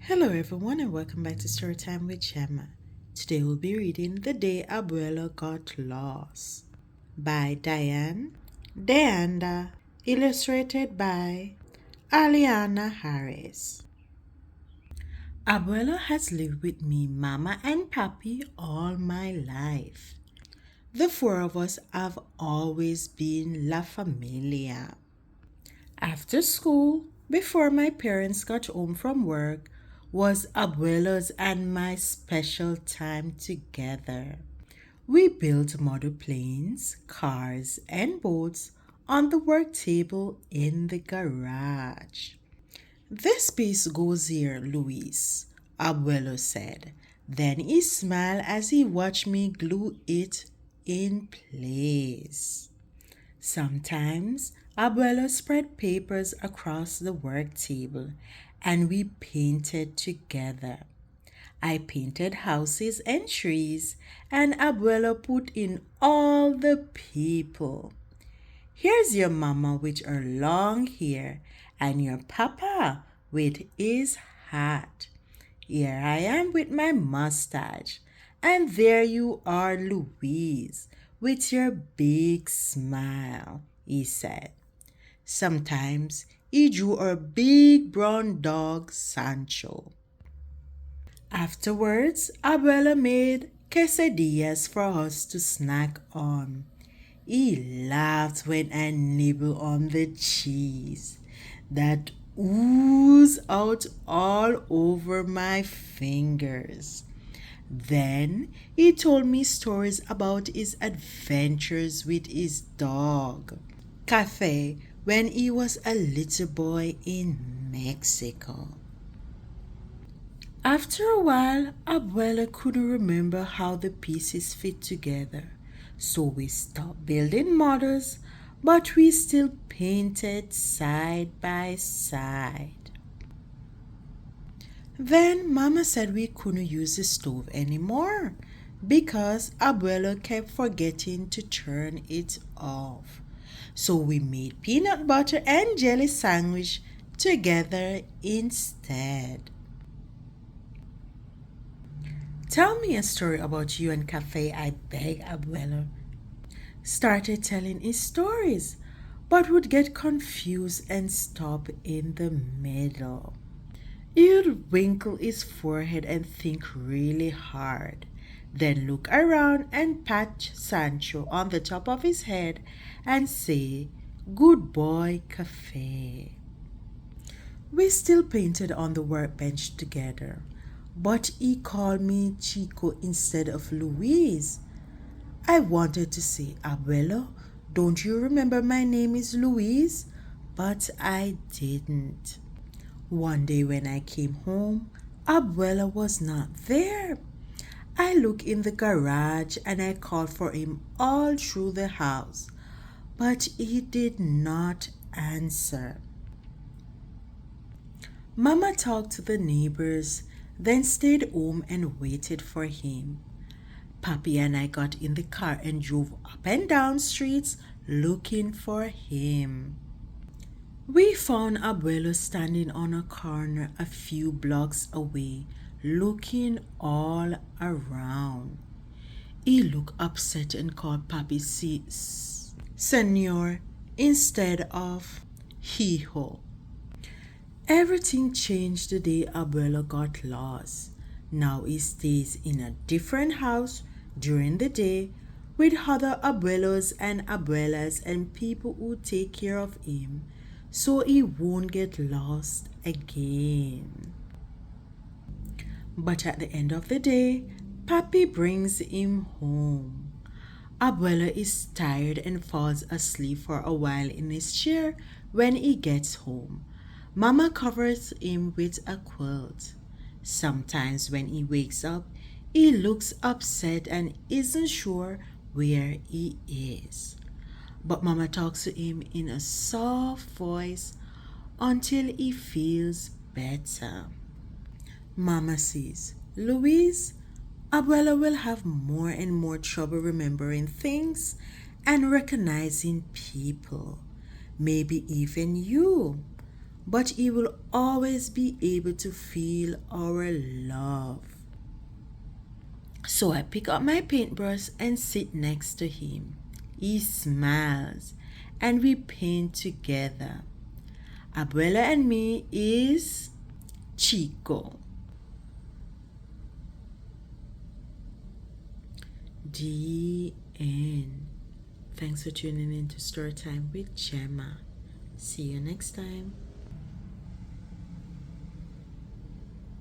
Hello everyone and welcome back to Storytime with Gemma. Today we'll be reading The Day Abuelo Got Lost by Diane, illustrated by Alleanna Harris. Abuelo has lived with me, Mama and Papi all my life. The four of us have always been La Familia. After school, before my parents got home from work, was Abuelo's and my special time together. We built model planes, cars, and boats on the work table in the garage. This piece goes here, Luis, Abuelo said. Then he smiled as he watched me glue it in place. Sometimes Abuelo spread papers across the work table and we painted together. I painted houses and trees and Abuelo put in all the people. Here's your mama with her long hair and your papa with his hat. Here I am with my mustache. And there you are, Louise, with your big smile, he said. Sometimes he drew our big brown dog, Sancho. Afterwards, Abuela made quesadillas for us to snack on. He laughed when I nibbled on the cheese that oozed out all over my fingers. Then he told me stories about his adventures with his dog, Cafe, when he was a little boy in Mexico. After a while, Abuela couldn't remember how the pieces fit together, so we stopped building models, but we still painted side by side. Then Mama said we couldn't use the stove anymore because Abuelo kept forgetting to turn it off. So we made peanut butter and jelly sandwich together instead. Tell me a story about you and Cafe, I begged Abuelo. Started telling his stories, but would get confused and stop in the middle. He'd wrinkle his forehead and think really hard, then look around and pat Sancho on the top of his head and say, "Good boy, Cafe." We still painted on the workbench together, but he called me Chico instead of Louise. I wanted to say, "Abuelo, don't you remember my name is Louise?" But I didn't. One day when I came home, Abuelo was not there. I looked in the garage and I called for him all through the house, but he did not answer. Mama talked to the neighbors, then stayed home and waited for him. Papi and I got in the car and drove up and down streets looking for him. We found Abuelo standing on a corner a few blocks away, looking all around. He looked upset and called Papi Senor instead of Hijo. Everything changed the day Abuelo got lost. Now he stays in a different house during the day with other abuelos and abuelas and people who take care of him so he won't get lost again. But at the end of the day, Papi brings him home. Abuelo is tired and falls asleep for a while in his chair when he gets home. Mama covers him with a quilt. Sometimes when he wakes up, he looks upset and isn't sure where he is. But Mama talks to him in a soft voice until he feels better. Mama says, "Louise, Abuela will have more and more trouble remembering things and recognizing people. Maybe even you. but he will always be able to feel our love. So I pick up my paintbrush and sit next to him. He smiles and we paint together. Abuelo and me is Chico. The end. Thanks for tuning in to Storytime with Gemma. See you next time.